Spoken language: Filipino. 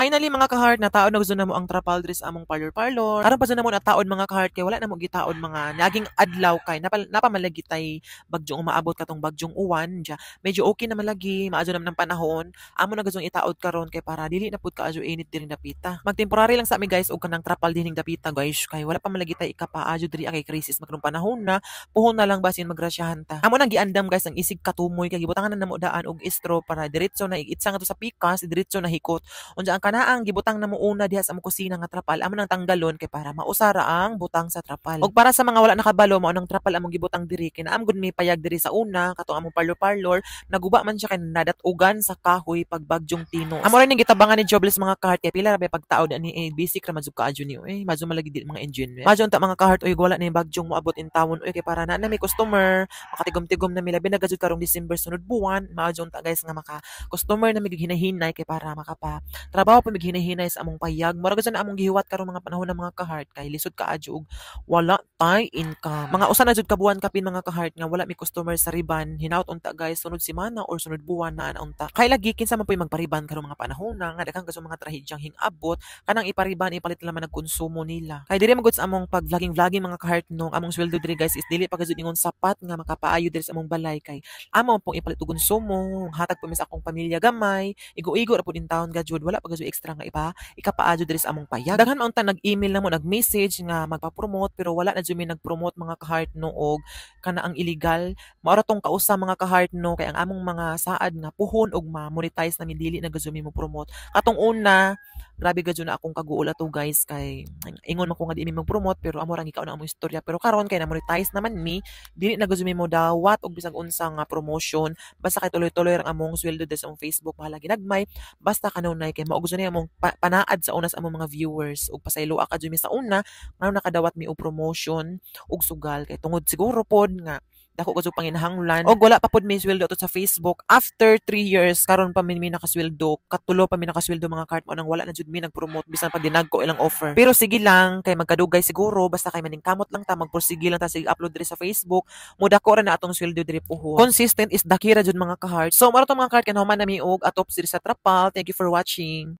finally mga ka-heart, nataon na gusto na mo ang trapal diri sa among parlor. Karon pa na mo nataon mga ka-heart kay wala na mo gitaon mga naging adlaw kay napamalagi tay bagyong umaabot katong bagyong uwan dya. Medyo okay na malagi, maadyo naman ng panahon. Amo na gazong itaod karon kay para dili na pud kaadyo init diri dapita. Magtemporary lang sa ami guys og kanang trapal dining dapita guys kay wala pa malagi tay ikapaadyo diri kay krisis magkong panahon na puhon na lang basin magrasyahan ta. Amo nang giandam guys ang isig katumoy kay gibutangan na namo daan og istro para diretso na igitsa nga to sa pikas, diretso na hikot. Unsa ang kanaang gibutang na mo una diha sa among kusina nga trapal amo nang tanggalon kay para mausara ang butang sa trapal. Og para sa mga wala nakabalo mao nang trapal among gibutang diri kay naam gud mi payag diri sa una katong among parlor naguba man siya kay nadatugan sa kahoy pag bagyong tino. Amo rin ning gitabangan ni Jobless mga kahart kay pila ra bay pagtaod ani basic ra mazug kaadyo ni madyo malagi di mga engine. Madyo unta mga kahart wala ni bagyong moabot in tawon kay para na may customer makatigom-tigom na mi labi na gajud karong December sunod buwan madyo unta guys nga maka customer na mig hinahinay kay para makapa trabaho pa mig hinahinay sa among payag. Mura gud na among gihiwat karong mga panahon ng mga kahart kay lisod kaadyo og wala tay income. Mga usa na jud kabuan kapin mga kahart nga wala mi customer sa riban hinaut unta guys sunod semana or sunod buwan na unta. Kay lagi kinsa man puy magpariban karong mga panahon na nga daghang mga trahedyang hingabot kanang ipariban ipalit naman nagkonsumo nila. Kay diri magud sa among pag vlogging mga kahart nung among sweldo diri guys is dili pa gud ingon sapat nga makapaayo diri sa among balay kay amo pong ipalit og konsumo hatag pa mi sa akong pamilya gamay igo-igo ra pud in taon gajud wala pa gud extra nga ikapaadyo diri sa among payag. Daghan maunta nag-email na mo nag-message nga magpa-promote pero wala na jud mi nag-promote mga kahart no og kana ang illegal mao ra tong kausa mga kahart no kay ang among mga saad nga puhon og ma-monetize na dili na gud mi mo promote. Katong una grabe gud na akong kaguol ato guys kay ingon man ko nga di mi mag-promote pero amo ra ikaw na among istorya pero karon kay na monetize naman mi dili na gud mi mo dawat og bisag unsa nga promotion basta kay tuloy-tuloy ang among sweldo sa among Facebook bahala ginagmay basta kanunay kay mao gud among panaad sa una sa among mga viewers ug pasayloa ka jud mi sa una ngano nakadawat mi og promotion ug sugal kay tungod siguro pod nga dako gud panginahanglan og wala pa pod mi sweldo to sa Facebook after 3 years karon pa mi nakasweldo katulo pa mi nakasweldo mga cart mo nang wala na jud mi nagpromote bisan pag dinagko ilang offer pero sige lang kay magkadugay siguro basta kay maningkamot lang ta magpursige lang ta sig upload diri sa Facebook mudako ra na atong sweldo diri puhon consistent is dakira jud mga ka-heart so maro to mga cart kanahuman na mi og atop diri sa trapal. Thank you for watching.